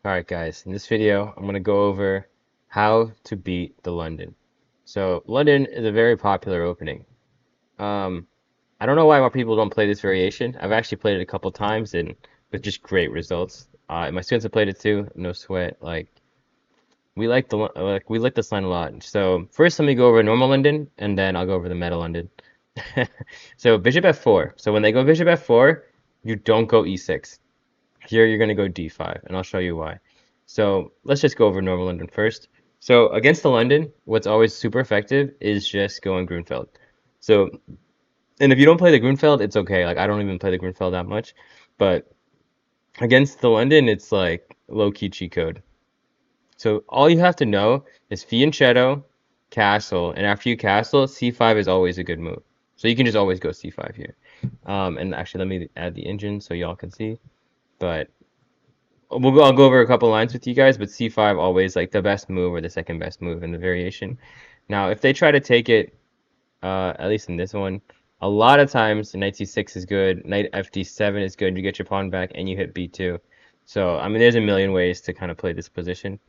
Alright guys, in this video I'm going to go over how to beat the London. So London is a very popular opening. Um, I don't know why more people don't play this variation. I've actually played it a couple times and with just great results. My students have played it too, no sweat. We like this line a lot. So first let me go over normal London and then I'll go over the meta London. So bishop f4. So when they go bishop f4, you don't go e6. Here you're going to go d5, and I'll show you why. So let's just go over normal London first. So against the London, what's always super effective is just going Grunfeld. So, and if you don't play the Grunfeld, it's okay. Like I don't even play the Grunfeld that much, but against the London, it's like low-key cheat code. So all you have to know is fianchetto, castle, and after you castle, c5 is always a good move. So you can just always go c5 here. And actually, let me add the engine so y'all can see. But I'll go over a couple lines with you guys, but c5 always like the best move or the second best move in the variation. Now, if they try to take it, at least in this one, a lot of times knight c6 is good, knight fd7 is good, you get your pawn back, and you hit b2. So, I mean, there's a million ways to kind of play this position.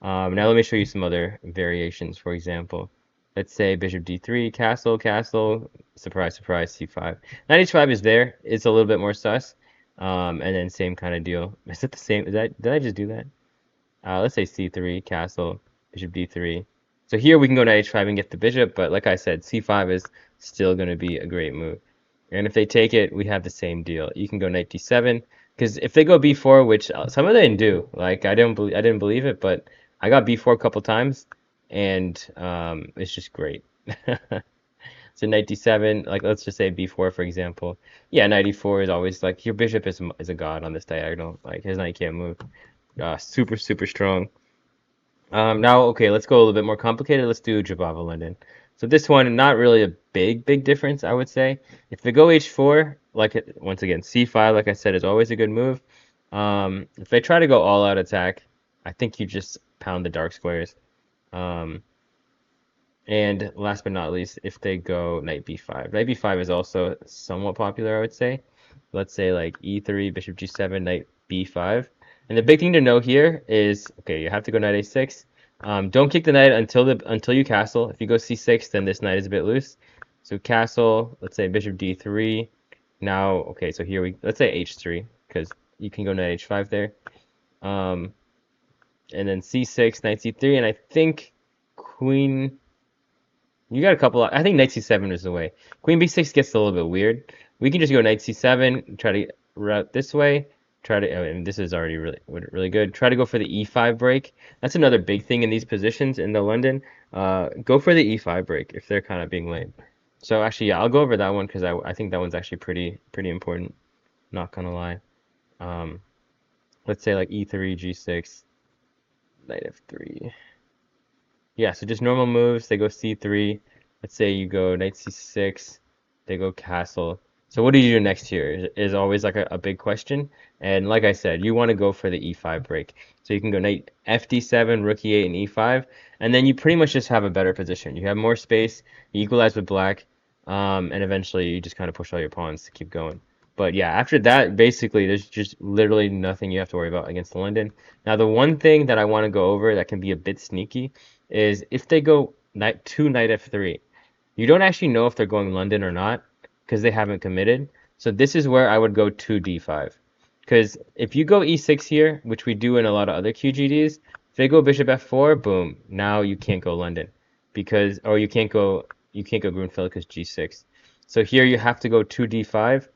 Now let me show you some other variations. For example, let's say bishop d3, castle, castle, surprise, surprise, c5. Knight h5 is there. It's a little bit more sus. And then same kind of deal. Is it the same? Did I just do that? Let's say c3, castle, bishop d3. So here we can go to h5 and get the bishop, but like I said, c5 is still going to be a great move. And if they take it, we have the same deal. You can go knight d7, because if they go b4, which some of them do, like I didn't believe it, but I got b4 a couple times, and it's just great. So knight d7, like let's just say b4 for example. Yeah, knight e4 is always like your bishop is a god on this diagonal. Like his knight can't move. Super super strong. Now okay, let's go a little bit more complicated. Let's do Jabava London. So this one, not really a big difference, I would say. If they go h4, once again c5, like I said, is always a good move. If they try to go all out attack, I think you just pound the dark squares. Um, and last but not least, if they go knight b5. Knight b5 is also somewhat popular, I would say. Let's say like e3, bishop g7, knight b5. And the big thing to know here is, okay, you have to go knight a6. Don't kick the knight until you castle. If you go c6, then this knight is a bit loose. So castle, let's say bishop d3. Now, okay, so here let's say h3, because you can go knight h5 there. Um, and then c6, knight c3, and I think queen. You got a couple. I think knight c7 is the way. Queen b6 gets a little bit weird. We can just go knight c7, try to route this way. Try to, and this is already really good. Try to go for the e5 break. That's another big thing in these positions in the London. Go for the e5 break if they're kind of being lame. So actually, yeah, I'll go over that one because I think that one's actually pretty important. Not gonna lie. Um, let's say like e3, g6, knight f3. Yeah, so just normal moves. They go c3. Let's say you go knight c6. They go castle. So what do you do next here is always like a big question. And like I said, you want to go for the e5 break. So you can go knight fd7, rook e8, and e5. And then you pretty much just have a better position. You have more space. You equalize with black. And eventually you just kind of push all your pawns to keep going. But yeah, after that, basically, there's just literally nothing you have to worry about against London. Now, the one thing that I want to go over that can be a bit sneaky is if they go knight f3, you don't actually know if they're going London or not because they haven't committed. So this is where I would go to d5. Because if you go e6 here, which we do in a lot of other QGDs, if they go bishop f4, boom, now you can't go London because or you can't go Grunfeld because g6. So here you have to go to d5,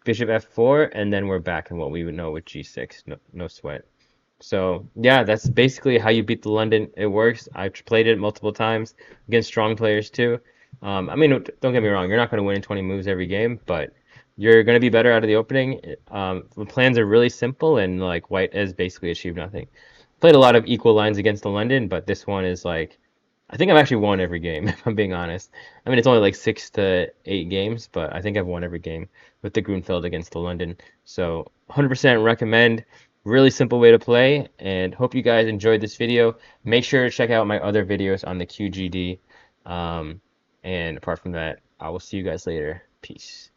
bishop f4, and then we're back in what we would know with g6. No sweat. So yeah, that's basically how you beat the London. It works. I've played it multiple times against strong players too. I mean, don't get me wrong, you're not going to win in 20 moves every game, but you're going to be better out of the opening. The plans are really simple, and like white has basically achieved nothing. Played a lot of equal lines against the London, but this one is like, I think I've actually won every game, if I'm being honest. I mean, it's only like 6 to 8 games, but I think I've won every game with the Grunfeld against the London. So 100% recommend. Really simple way to play, and hope you guys enjoyed this video. Make sure to check out my other videos on the QGD. And apart from that, I will see you guys later. Peace.